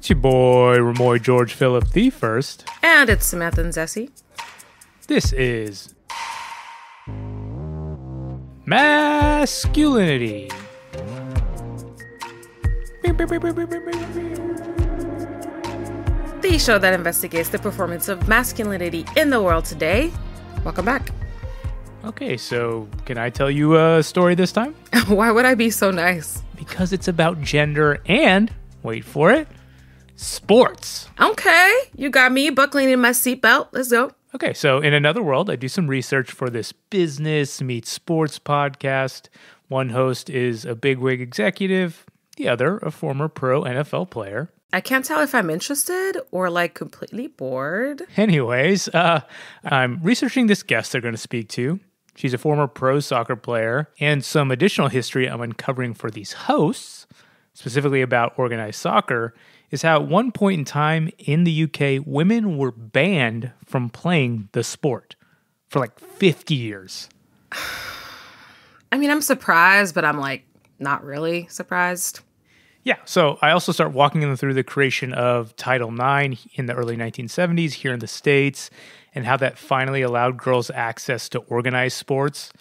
It's your boy, Ramoy George Phillip the First. And it's Samantha and Zessie. This is MASKulinity. The show that investigates the performance of masculinity in the world today. Welcome back. Okay, so can I tell you a story this time? Why would I be so nice? Because it's about gender and, wait for it, sports. Okay, you got me buckling in my seatbelt. Let's go. Okay, so in another world, I do some research for this business meets sports podcast. One host is a bigwig executive, the other a former pro NFL player. I can't tell if I'm interested or completely bored. Anyways, I'm researching this guest they're going to speak to. She's a former pro soccer player, and some additional history I'm uncovering for these hosts, specifically about organized soccer, is how at one point in time in the UK, women were banned from playing the sport for 50 years. I mean, I'm surprised, but I'm not really surprised. Yeah, so I also start walking them through the creation of Title IX in the early 1970s here in the States and how that finally allowed girls access to organized sports.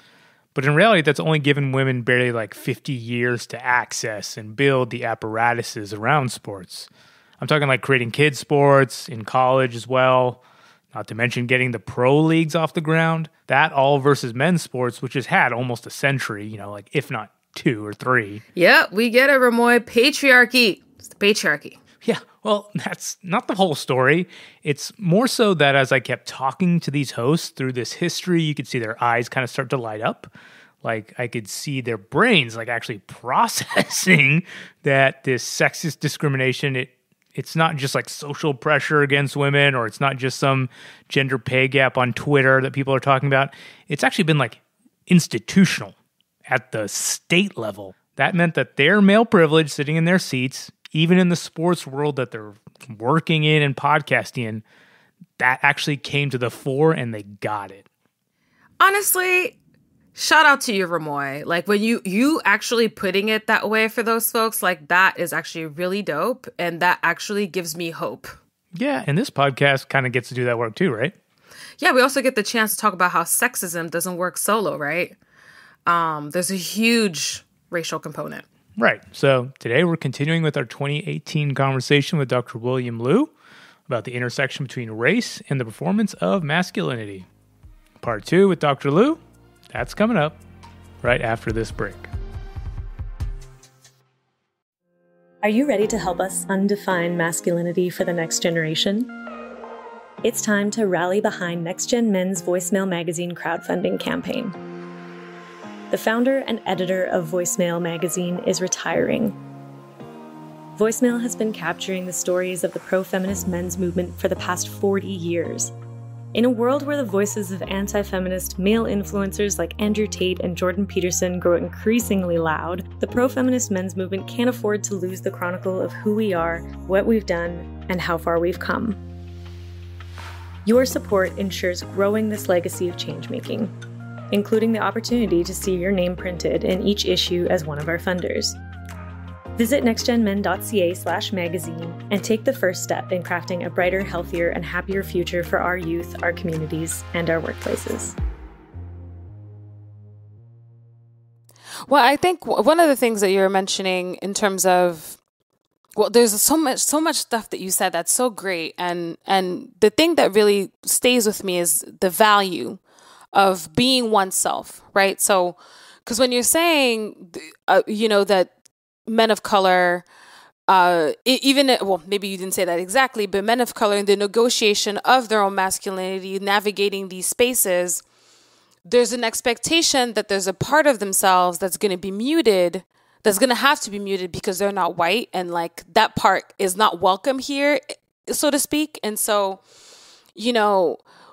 But in reality, that's only given women barely 50 years to access and build the apparatuses around sports. I'm talking creating kids' sports in college as well, not to mention getting the pro leagues off the ground. That all versus men's sports, which has had almost a century, if not 2 or 3. Yeah, we get it, Ramoy. Patriarchy. It's the patriarchy. Yeah, well, that's not the whole story. It's more so that as I kept talking to these hosts through this history, you could see their eyes kind of start to light up. I could see their brains actually processing that this sexist discrimination, it's not just social pressure against women, or it's not just some gender pay gap on Twitter that people are talking about. It's actually been institutional at the state level. That meant that their male privilege sitting in their seats, even in the sports world that they're working in and podcasting in, that actually came to the fore and they got it. Honestly, shout out to you, Ramoy. When you actually putting it that way for those folks, that is actually really dope. And that actually gives me hope. Yeah, and this podcast kind of gets to do that work too, right? Yeah, we also get the chance to talk about how sexism doesn't work solo, right? There's a huge racial component. Right. So today we're continuing with our 2018 conversation with Dr. William Liu about the intersection between race and the performance of masculinity. Part 2 with Dr. Liu, that's coming up right after this break. Are you ready to help us undefine masculinity for the next generation? It's time to rally behind Next Gen Men's Voicemail Magazine crowdfunding campaign. The founder and editor of Voicemail magazine is retiring. Voicemail has been capturing the stories of the pro-feminist men's movement for the past 40 years. In a world where the voices of anti-feminist male influencers like Andrew Tate and Jordan Peterson grow increasingly loud, the pro-feminist men's movement can't afford to lose the chronicle of who we are, what we've done, and how far we've come. Your support ensures growing this legacy of change-making, including the opportunity to see your name printed in each issue as one of our funders. Visit nextgenmen.ca/magazine and take the first step in crafting a brighter, healthier, and happier future for our youth, our communities, and our workplaces. Well, I think one of the things that you're mentioning in terms of, there's so much stuff that you said that's so great, and the thing that really stays with me is the value of being oneself, right? So, because when you're saying, that men of color, maybe you didn't say that exactly, but men of color in the negotiation of their own masculinity, navigating these spaces, there's an expectation that there's a part of themselves that's going to be muted, that's going to have to be muted because they're not white, and that part is not welcome here, so to speak. And so,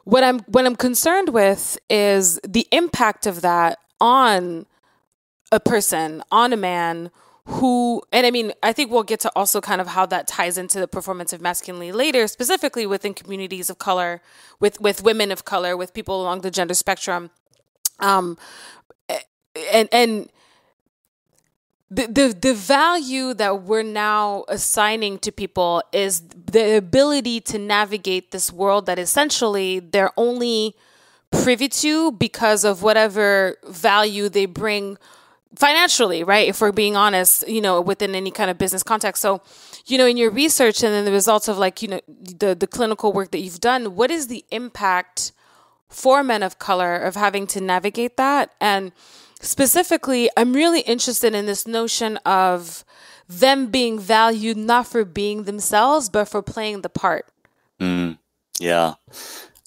what I'm concerned with is the impact of that on a person, on a man who, and I mean, I think we'll get to also kind of how that ties into the performance of masculinity later, specifically within communities of color, with women of color, with people along the gender spectrum. And the value that we're now assigning to people is the ability to navigate this world that essentially they're only privy to because of whatever value they bring financially, right? If we're being honest, within any kind of business context. So, in your research and then the results of the clinical work that you've done, what is the impact for men of color of having to navigate that? And specifically, I'm really interested in this notion of them being valued not for being themselves, but for playing the part. Yeah.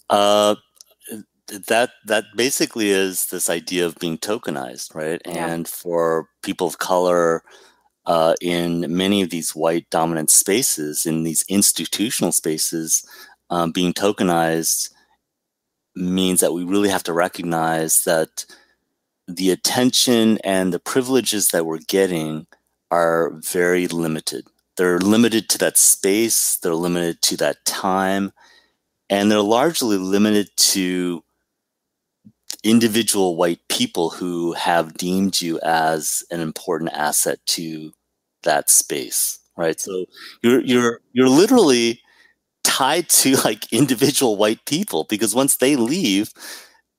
That basically is this idea of being tokenized, right? Yeah. And for people of color in many of these white dominant spaces, in these institutional spaces, being tokenized means that we really have to recognize that the attention and the privileges that we're getting are very limited. They're limited to that space, they're limited to that time, and they're largely limited to individual white people who have deemed you as an important asset to that space, right? So you're literally tied to individual white people, because once they leave,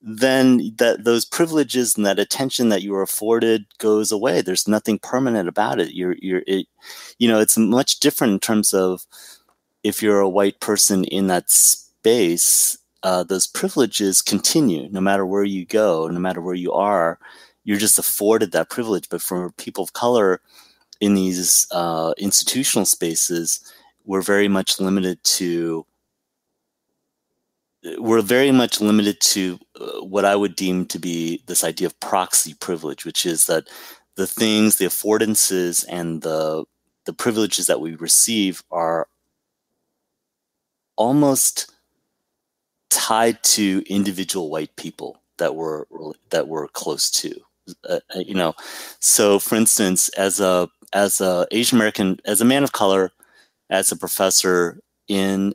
then those privileges and that attention that you were afforded goes away. There's nothing permanent about it. It's much different in terms of if you're a white person in that space. Those privileges continue no matter where you go, no matter where you are. You're just afforded that privilege. But for people of color in these institutional spaces, we're very much limited to what I would deem to be this idea of proxy privilege, which is that the things, the affordances, and the privileges that we receive are almost tied to individual white people that we're close to. So for instance, as a Asian American, as a man of color, as a professor in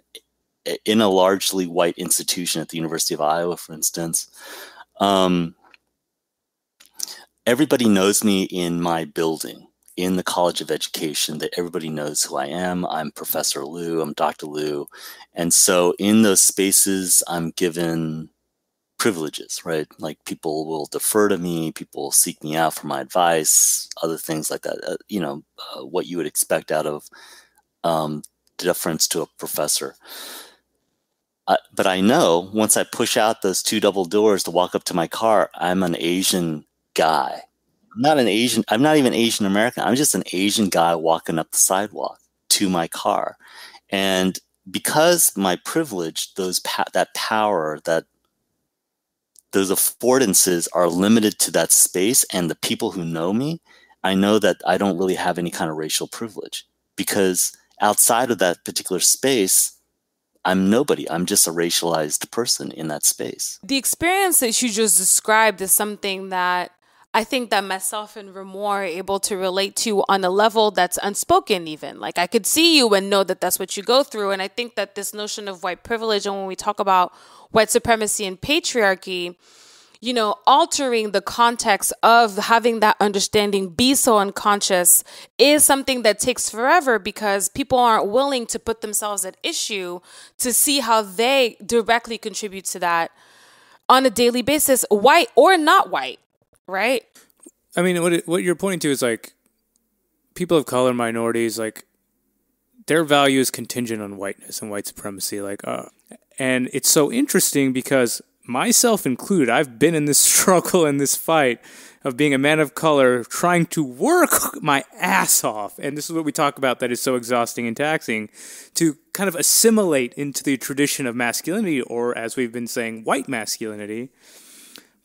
a largely white institution at the University of Iowa, for instance, everybody knows me in my building, in the College of Education. That everybody knows who I am. I'm Professor Liu. I'm Dr. Liu. And so in those spaces, I'm given privileges, right? Like people will defer to me. People will seek me out for my advice, other things like that. What you would expect out of deference to a professor. But I know once I push out those two double doors to walk up to my car, I'm an Asian guy. I'm not even Asian American. I'm just an Asian guy walking up the sidewalk to my car. And because my privilege, that power, that those affordances are limited to that space and the people who know me, I know that I don't really have any kind of racial privilege, because outside of that particular space, I'm nobody. I'm just a racialized person in that space. The experience that you just described is something that I think that myself and Remo are able to relate to on a level that's unspoken even. Like I could see you and know that that's what you go through. And I think that this notion of white privilege, and when we talk about white supremacy and patriarchy, altering the context of having that understanding be so unconscious is something that takes forever, because people aren't willing to put themselves at issue to see how they directly contribute to that on a daily basis, white or not white, right? I mean, what you're pointing to is people of color, minorities, their value is contingent on whiteness and white supremacy. And it's so interesting because myself included, I've been in this struggle and this fight of being a man of color, trying to work my ass off. And this is what we talk about that is so exhausting and taxing, to kind of assimilate into the tradition of masculinity, or as we've been saying, white masculinity.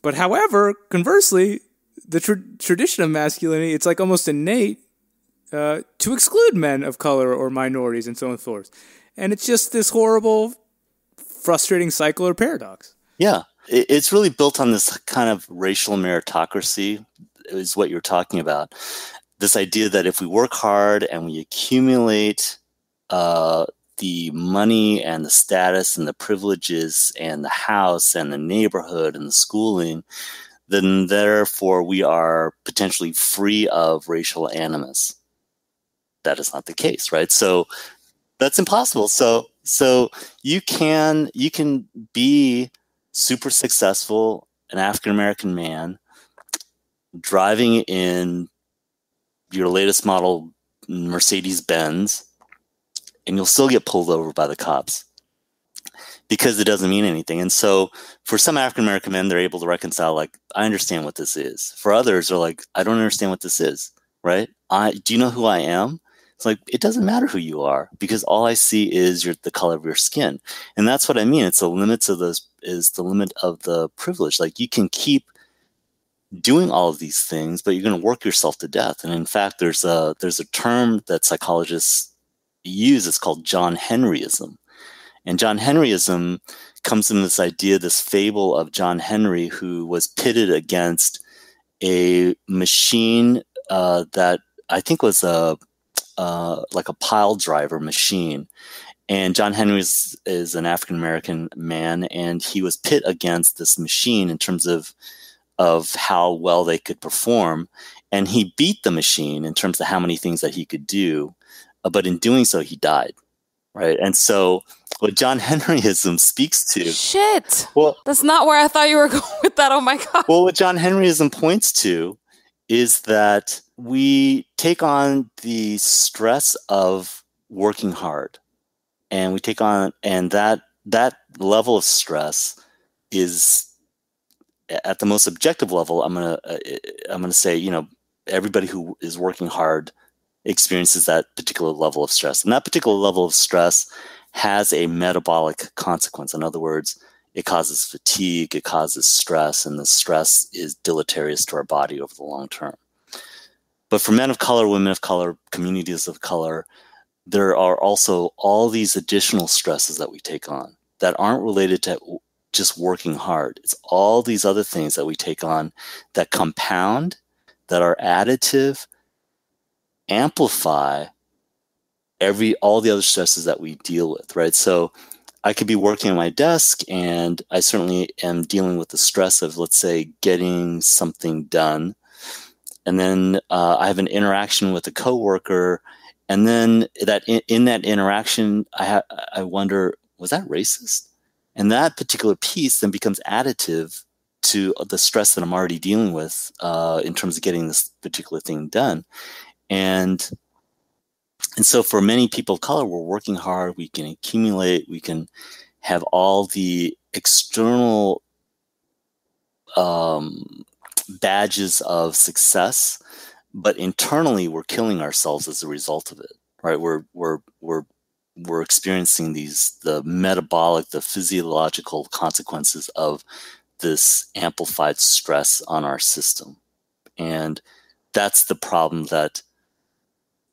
But however, conversely, the tradition of masculinity, it's almost innate to exclude men of color or minorities and so on and so forth. And it's just this horrible, frustrating cycle or paradox. Yeah, it's really built on this kind of racial meritocracy, is what you're talking about. This idea that if we work hard and we accumulate the money and the status and the privileges and the house and the neighborhood and the schooling, then therefore we are potentially free of racial animus. That is not the case, right? So that's impossible. So you can be super successful, an African American man, driving in your latest model Mercedes Benz, and you'll still get pulled over by the cops because it doesn't mean anything. And so for some African American men, they're able to reconcile, like, I understand what this is. For others, they're like, I don't understand what this is, right? Do you know who I am? It's like, it doesn't matter who you are because all I see is the color of your skin. And that's what I mean. It's the limits of those, is the limit of the privilege. Like, you can keep doing all of these things, but you're going to work yourself to death. And in fact, there's a term that psychologists use. It's called John Henryism. And John Henryism comes from this idea, this fable of John Henry, who was pitted against a machine that I think was like a pile driver machine. And John Henry is an African American man, and he was pit against this machine in terms of how well they could perform. And he beat the machine in terms of how many things that he could do. But in doing so, he died. Right. And so what John Henryism speaks to. Shit. Well, that's not where I thought you were going with that. Oh, my God. Well, what John Henryism points to is that we take on the stress of working hard, and we take on, and that level of stress is at the most objective level. I'm gonna say, you know, everybody who is working hard experiences that particular level of stress, and that particular level of stress has a metabolic consequence. In other words, it causes fatigue, it causes stress, and the stress is deleterious to our body over the long term. But for men of color, women of color, communities of color, there are also all these additional stresses that we take on that aren't related to just working hard. It's all these other things that we take on that compound, that are additive, amplify all the other stresses that we deal with, right? So I could be working at my desk, and I certainly am dealing with the stress of, let's say, getting something done. And then I have an interaction with a coworker, and then that in that interaction, I wonder, was that racist? And that particular piece then becomes additive to the stress that I'm already dealing with in terms of getting this particular thing done. And so for many people of color, we're working hard, we can accumulate, we can have all the external badges of success, but internally we're killing ourselves as a result of it, right? We're experiencing the metabolic, the physiological consequences of this amplified stress on our system. And that's the problem that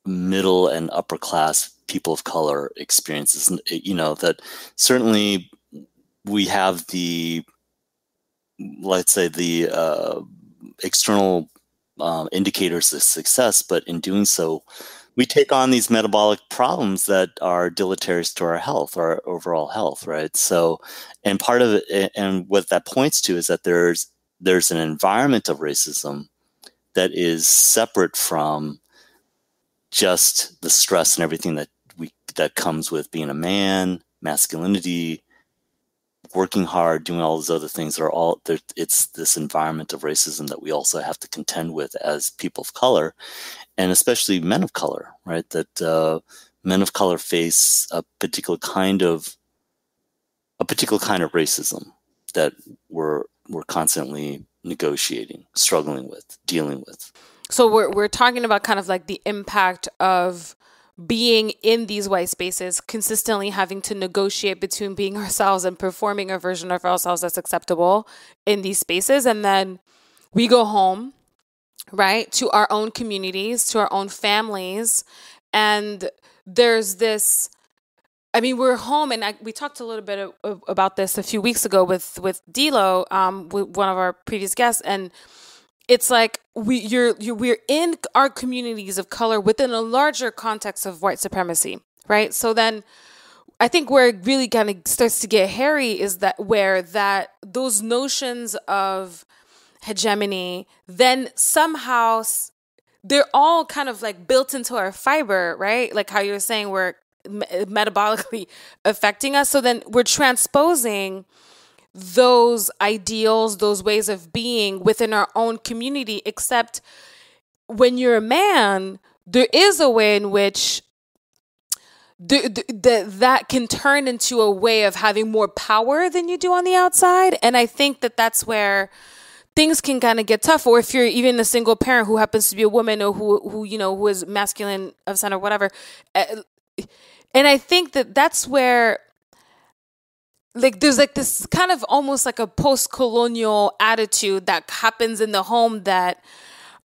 middle and upper class people of color experiences. You know, that certainly we have let's say the external indicators of success, but in doing so, we take on these metabolic problems that are deleterious to our health, our overall health, right? So, and part of it, and what that points to is that there's an environment of racism that is separate from just the stress and everything that comes with being a man, masculinity, working hard, doing all those other things. It's this environment of racism that we also have to contend with as people of color, and especially men of color, right? That men of color face a particular kind of racism that we're constantly negotiating, struggling with, dealing with. So we're talking about kind of like the impact of being in these white spaces, consistently having to negotiate between being ourselves and performing a version of ourselves that's acceptable in these spaces. And then we go home, right, to our own communities, to our own families. And there's this, I mean, we're home, and we talked a little bit about this a few weeks ago with D'Lo, with one of our previous guests, and it's like we're in our communities of color within a larger context of white supremacy, right? So then I think where it really kind of starts to get hairy is that those notions of hegemony, then somehow they're all kind of like built into our fiber, right? Like how you're saying we're metabolically affecting us. So then we're transposing those ideals, those ways of being within our own community, except when you're a man, there is a way in which that can turn into a way of having more power than you do on the outside. And I think that that's where things can kind of get tough. Or if you're even a single parent who happens to be a woman, or who is masculine of son or whatever. And I think that that's where, like, there's like this kind of almost like a post-colonial attitude that happens in the home that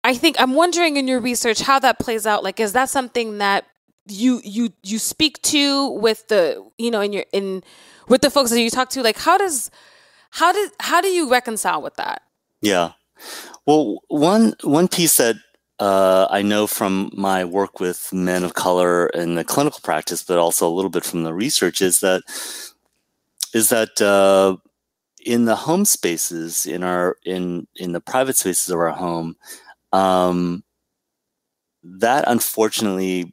I think, I'm wondering in your research how that plays out. Like, is that something that you speak to with the, with the folks that you talk to? Like, how do you reconcile with that? Yeah. Well, one piece that I know from my work with men of color in the clinical practice, but also a little bit from the research, is that in the home spaces, in the private spaces of our home, that unfortunately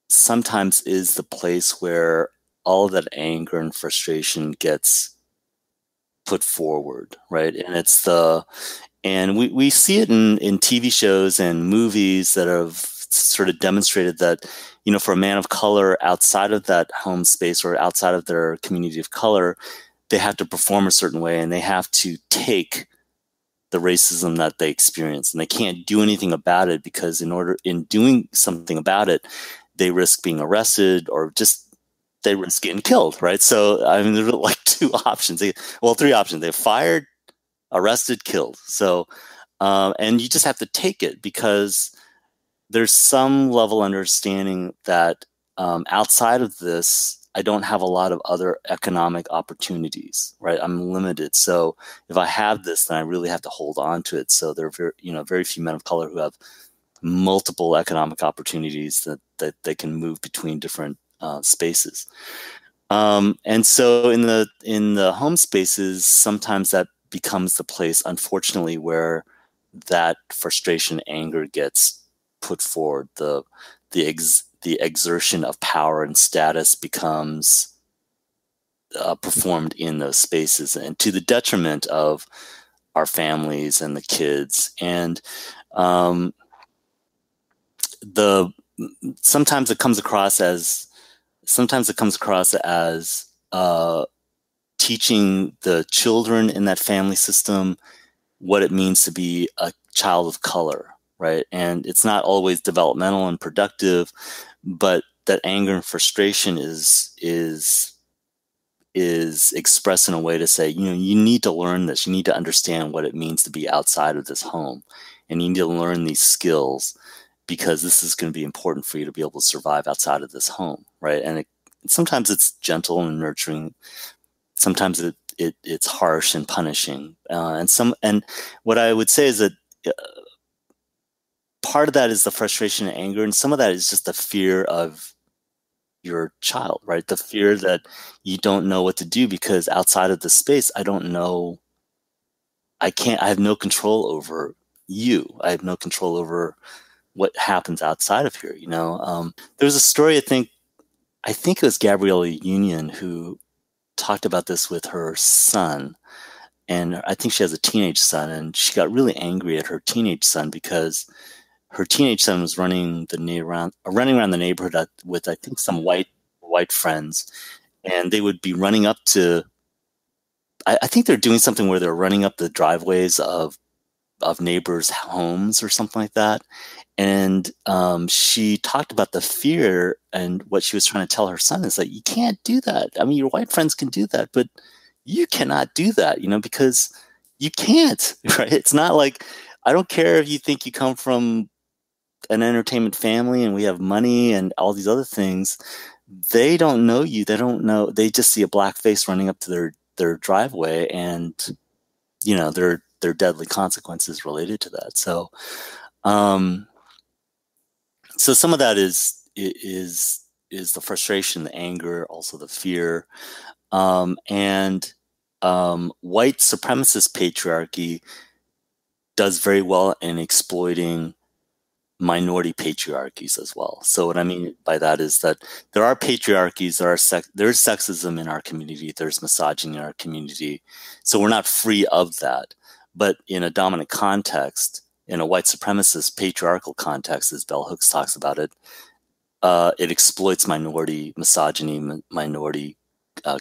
sometimes is the place where all of that anger and frustration gets put forward, right? And we see it in TV shows and movies that have sort of demonstrated that, for a man of color outside of that home space or outside of their community of color, they have to perform a certain way and they have to take the racism that they experience, and they can't do anything about it because in doing something about it, they risk being arrested or just they risk getting killed, right? So, I mean, there are like three options. They're fired, arrested, killed. So, and you just have to take it because there's some level of understanding that outside of this, I don't have a lot of other economic opportunities, right? I'm limited. So if I have this, then I really have to hold on to it. So there are very few men of color who have multiple economic opportunities that they can move between different spaces. And so in the home spaces, sometimes that becomes the place, unfortunately, where that frustration, anger gets put forward. The exertion of power and status becomes performed in those spaces, and to the detriment of our families and the kids. And sometimes it comes across as teaching the children in that family system what it means to be a child of color, right? And it's not always developmental and productive, but that anger and frustration is expressed in a way to say, you need to learn this. You need to understand what it means to be outside of this home, and you need to learn these skills because this is going to be important for you to be able to survive outside of this home, right? And sometimes it's gentle and nurturing. Sometimes it's harsh and punishing. And what I would say is that part of that is the frustration and anger, and some of that is just the fear of your child, right? The fear that you don't know what to do because outside of the space, I don't know. I have no control over you. I have no control over what happens outside of here. There's a story, I think it was Gabrielle Union who talked about this with her son. And I think she has a teenage son, and she got really angry at her teenage son because her teenage son was running around the neighborhood with, I think, some white friends, and they would be running up to. I think they're doing something where they're running up the driveways of neighbors' homes or something like that. And she talked about the fear, and what she was trying to tell her son is that you can't do that. I mean, your white friends can do that, but you cannot do that, because you can't, right? It's not like, I don't care if you think you come from an entertainment family and we have money and all these other things. They don't know you. They don't know. They just see a black face running up to their driveway, and, there are deadly consequences related to that. So, so some of that is the frustration, the anger, also the fear. And white supremacist patriarchy does very well in exploiting minority patriarchies as well. So what I mean by that is that there are patriarchies, there's sexism in our community, there's misogyny in our community. So we're not free of that. But in a dominant context, in a white supremacist patriarchal context, as Bell Hooks talks about it, it exploits minority misogyny, minority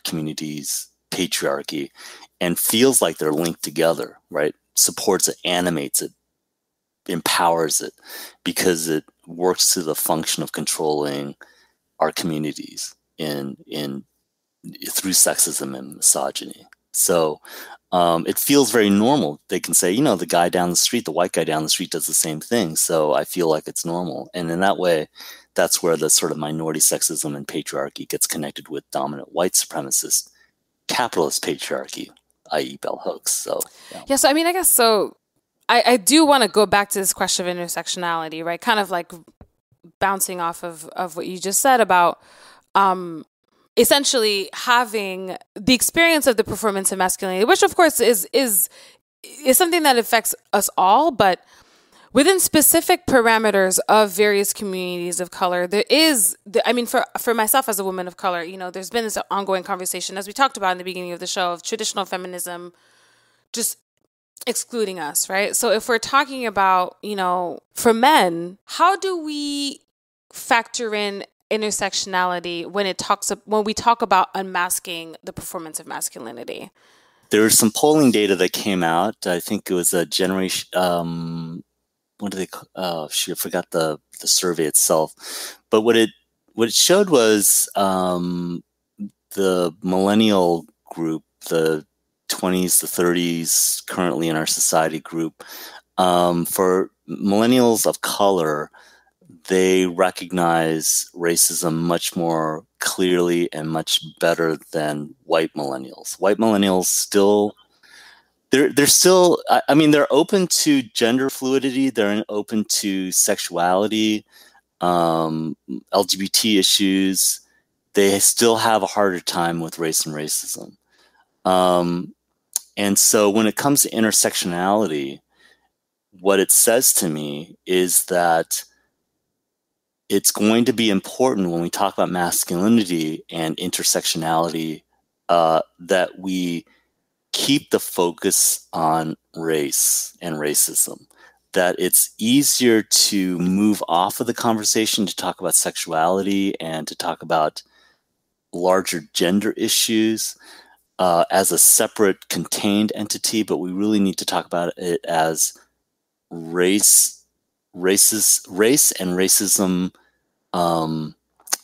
communities, patriarchy, and feels like they're linked together, right? Supports it, animates it, empowers it, because it works to the function of controlling our communities in through sexism and misogyny. So it feels very normal. They can say, the guy down the street, the white guy down the street does the same thing. So I feel like it's normal. And in that way, that's where the sort of minority sexism and patriarchy gets connected with dominant white supremacist capitalist patriarchy, i.e. Bell Hooks. So, yeah. So, I mean, I guess so. I do want to go back to this question of intersectionality, right? Kind of like bouncing off of what you just said about essentially having the experience of the performance of masculinity, which of course is something that affects us all, but within specific parameters of various communities of color, there is, for myself as a woman of color, there's been this ongoing conversation, as we talked about in the beginning of the show, of traditional feminism just excluding us, right? So if we're talking about, for men, how do we factor in intersectionality when we talk about unmasking the performance of masculinity? There was some polling data that came out. I think it was a generation. What do they? I forgot the survey itself. But what it showed was the millennial group, the 20s, the 30s, currently in our society group. For millennials of color, they recognize racism much more clearly and much better than white millennials. White millennials still, they're still, they're open to gender fluidity. They're open to sexuality, LGBT issues. They still have a harder time with race and racism. And so when it comes to intersectionality, what it says to me is that it's going to be important when we talk about masculinity and intersectionality that we keep the focus on race and racism, that it's easier to move off of the conversation to talk about sexuality and to talk about larger gender issues as a separate contained entity, but we really need to talk about it as race and racism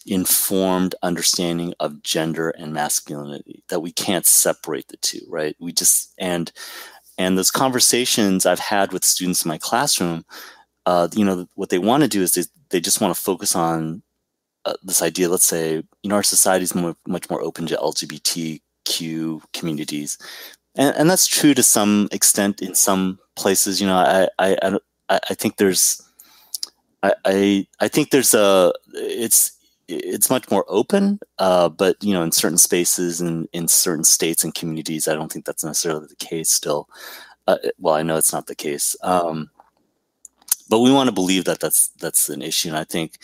informed understanding of gender and masculinity, that we can't separate the two, right? We just, and those conversations I've had with students in my classroom, what they want to do is they just want to focus on this idea. Let's say, our society is much more open to LGBTQ communities. And that's true to some extent in some places. I think there's, it's much more open, but in certain spaces and in certain states and communities, I don't think that's necessarily the case still. Well, I know it's not the case, but we want to believe that that's an issue, and I think,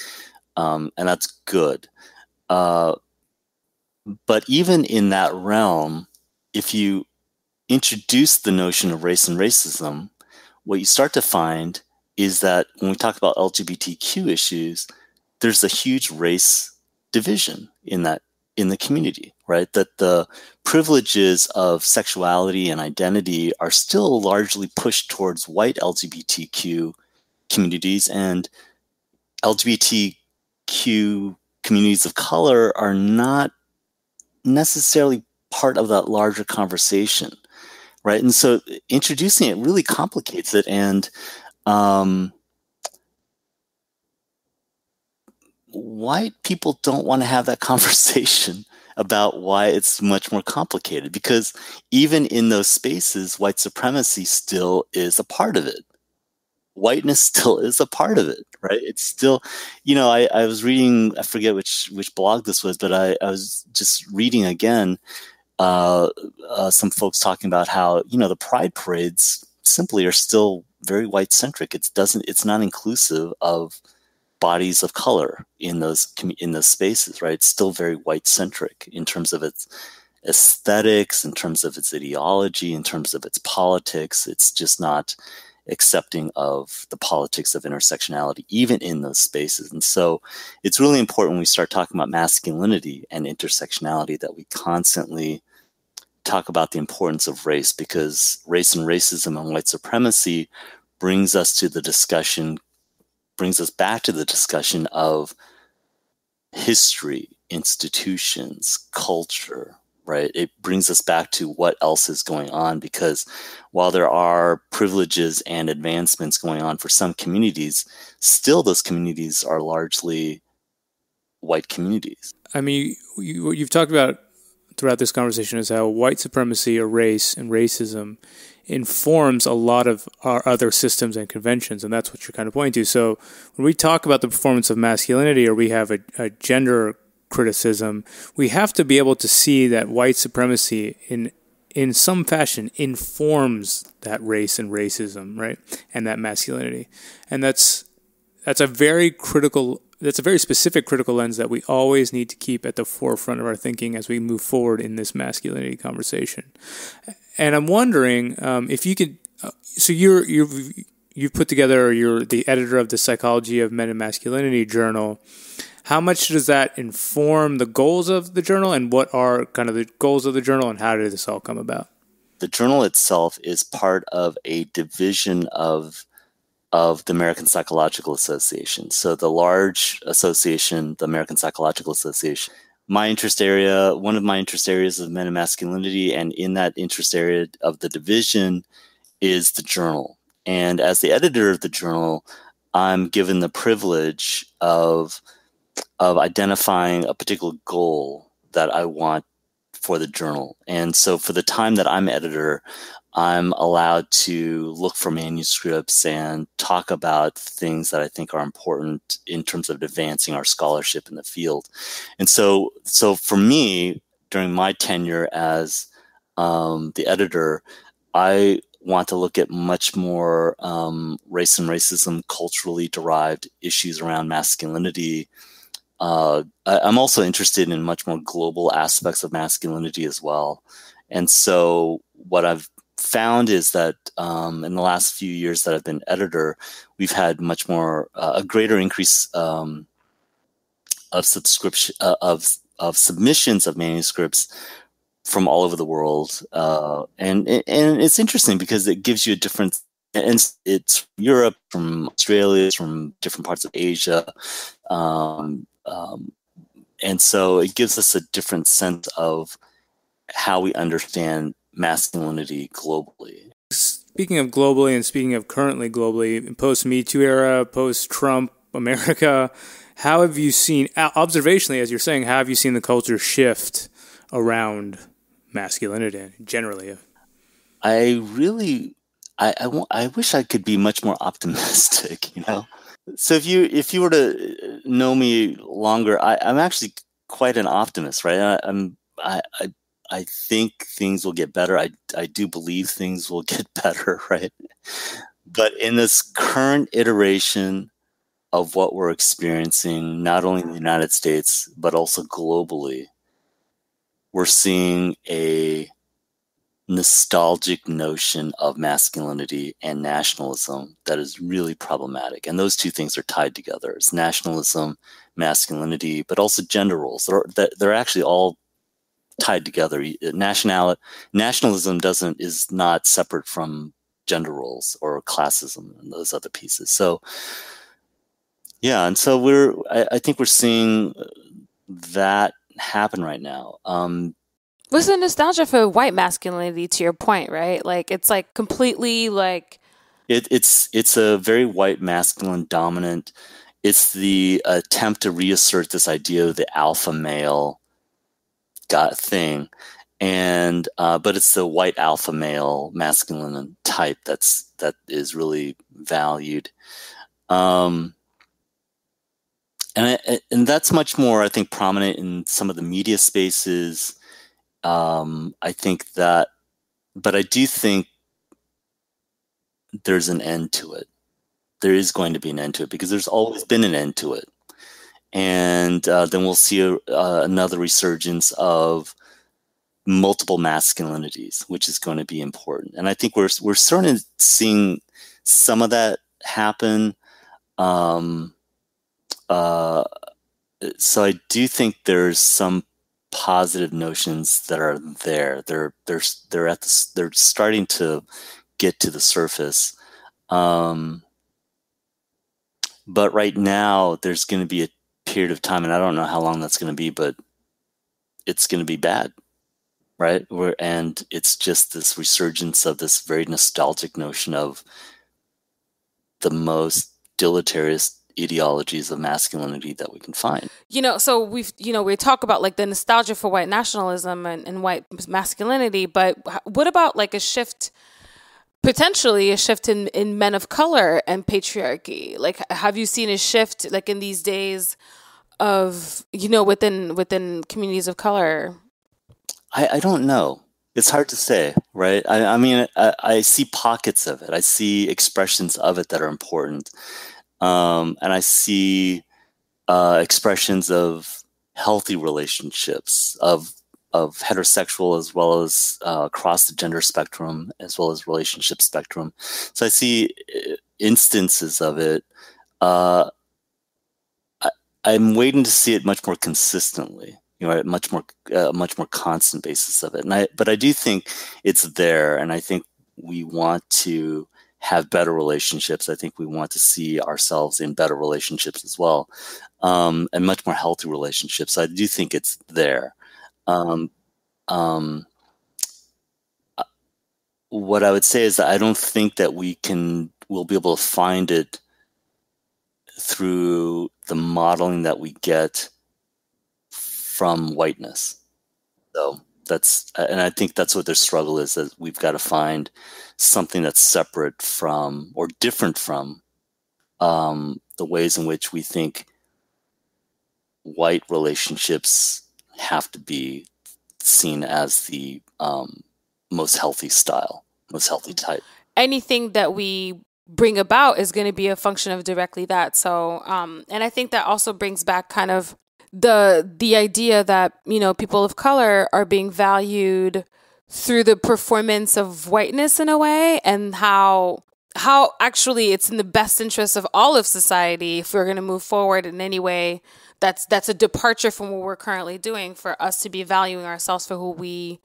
and that's good. But even in that realm, if you introduce the notion of race and racism, what you start to find is that when we talk about LGBTQ issues, there's a huge race division in the community, right? That the privileges of sexuality and identity are still largely pushed towards white LGBTQ communities, and LGBTQ communities of color are not necessarily part of that larger conversation, right? And so introducing it really complicates it, and white people don't want to have that conversation about why it's much more complicated, because even in those spaces, white supremacy still is a part of it. Whiteness still is a part of it, right? It's still, I was reading, I forget which blog this was, but I was just reading again some folks talking about how, the pride parades simply are still very white centric. It's not inclusive of bodies of color in those spaces, right? It's still very white centric in terms of its aesthetics, in terms of its ideology, in terms of its politics. It's just not accepting of the politics of intersectionality, even in those spaces. And so it's really important when we start talking about masculinity and intersectionality that we constantly talk about the importance of race, because race and racism and white supremacy brings us back to the discussion of history, institutions, culture, right? It brings us back to what else is going on, because while there are privileges and advancements going on for some communities, still those communities are largely white communities. I mean, what you've talked about throughout this conversation is how white supremacy or race and racism informs a lot of our other systems and conventions, and that's what you're kind of pointing to. So when we talk about the performance of masculinity, or we have a gender criticism, we have to be able to see that white supremacy in some fashion informs that race and racism, right? And that masculinity. And that's a very specific critical lens that we always need to keep at the forefront of our thinking as we move forward in this masculinity conversation. And I'm wondering if you could. So you've put together. You're the editor of the Psychology of Men and Masculinity journal. How much does that inform the goals of the journal, and what are kind of the goals of the journal, and how did this all come about? The journal itself is part of a division of the American Psychological Association. So the large association, the American Psychological Association, one of my interest areas is men and masculinity, and in that interest area of the division is the journal. And as the editor of the journal, I'm given the privilege of identifying a particular goal that I want for the journal. And so for the time that I'm editor, I'm allowed to look for manuscripts and talk about things that I think are important in terms of advancing our scholarship in the field. And so for me, during my tenure as the editor, I want to look at much more race and racism, culturally derived issues around masculinity. I'm also interested in much more global aspects of masculinity as well. And so what I've found is that in the last few years that I've been editor, we've had much more a greater increase of subscription of submissions of manuscripts from all over the world, and it's interesting because it gives you a different. And it's from Europe, from Australia, from different parts of Asia, and so it gives us a different sense of how we understand masculinity globally. Speaking of globally, and speaking of currently globally, post-Me Too era, post-Trump America, how have you seen, observationally, as you're saying, how have you seen the culture shift around masculinity generally? I wish I could be much more optimistic, you know? So if you were to know me longer, I'm actually quite an optimist, right? I think things will get better. I do believe things will get better, right? But in this current iteration of what we're experiencing, not only in the United States, but also globally, we're seeing a nostalgic notion of masculinity and nationalism that is really problematic. And those two things are tied together. It's nationalism, masculinity, but also gender roles. They're actually all tied together. Nationalism is not separate from gender roles or classism and those other pieces. So yeah, and so I think we're seeing that happen right now. What's the nostalgia for white masculinity, to your point, right? Like, it's like completely like... It's a very white masculine dominant. It's the attempt to reassert this idea of the alpha male thing. And but it's the white alpha male masculine type that is really valued. And that's much more, I think, prominent in some of the media spaces. I think that, but I do think there's an end to it. There is going to be an end to it because there's always been an end to it. And then we'll see another resurgence of multiple masculinities, which is going to be important. And I think we're sort of seeing some of that happen. So I do think there's some positive notions that are there. They're starting to get to the surface. But right now there's going to be a period of time, and I don't know how long that's going to be, but it's going to be bad, right? And it's just this resurgence of this very nostalgic notion of the most deleterious ideologies of masculinity that we can find. So we talk about like the nostalgia for white nationalism and white masculinity, but what about like potentially a shift in men of color and patriarchy? Like, have you seen a shift like in these days of, within communities of color? I don't know. It's hard to say, right? I mean, I see pockets of it. I see expressions of it that are important. And I see expressions of healthy relationships, of heterosexual as well as across the gender spectrum, as well as relationship spectrum. So I see instances of it. I'm waiting to see it much more consistently, much more constant basis of it. But I do think it's there, and I think we want to have better relationships. I think we want to see ourselves in better relationships as well, and much more healthy relationships. So I do think it's there. What I would say is that I don't think that we'll be able to find it through the modeling that we get from whiteness. So and I think that's what their struggle is, that we've got to find something that's separate from or different from the ways in which we think white relationships have to be seen as the most healthy style, most healthy type. Anything that we bring about is going to be a function of directly that. So, and I think that also brings back kind of the idea that, people of color are being valued through the performance of whiteness in a way, and how actually it's in the best interest of all of society, if we're going to move forward in any way that's a departure from what we're currently doing, for us to be valuing ourselves for who we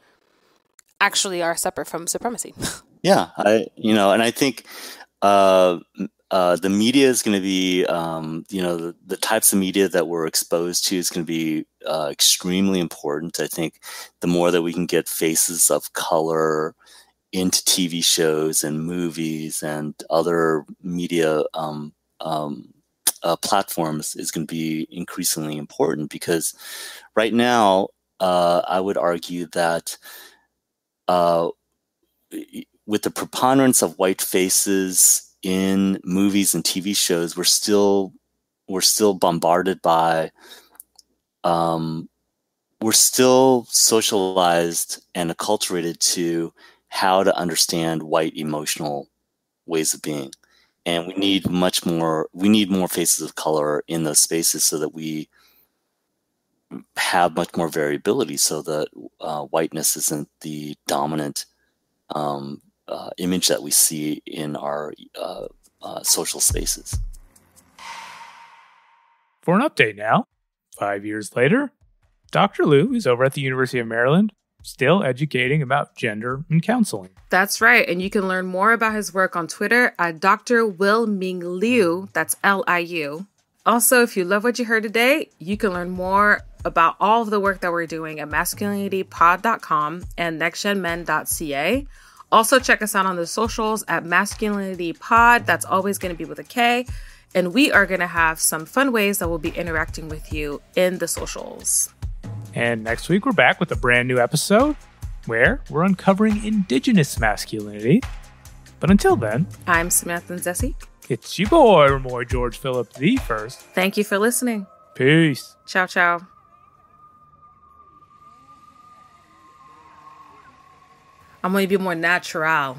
actually are, separate from supremacy. Yeah, and I think the media is going to be, the types of media that we're exposed to is going to be extremely important. I think the more that we can get faces of color into TV shows and movies and other media platforms is going to be increasingly important, because right now I would argue that with the preponderance of white faces in movies and TV shows, we're still bombarded by, we're still socialized and acculturated to how to understand white emotional ways of being. And we need more faces of color in those spaces, so that we have much more variability, so that whiteness isn't the dominant image that we see in our social spaces. For an update now, 5 years later, Dr. Liu is over at the University of Maryland, still educating about gender and counseling. That's right. And you can learn more about his work on Twitter at Dr. Will Ming Liu. That's Liu. Also, if you love what you heard today, you can learn more about all of the work that we're doing at masculinitypod.com and nextgenmen.ca. Also, check us out on the socials at MASKulinity That's always going to be with a K. And we are going to have some fun ways that we'll be interacting with you in the socials. And next week, we're back with a brand new episode where we're uncovering indigenous masculinity. But until then, I'm Samantha Nzesi. It's your boy, Ramoy George Phillip the First. Thank you for listening. Peace. Ciao, ciao. I'm going to be more natural,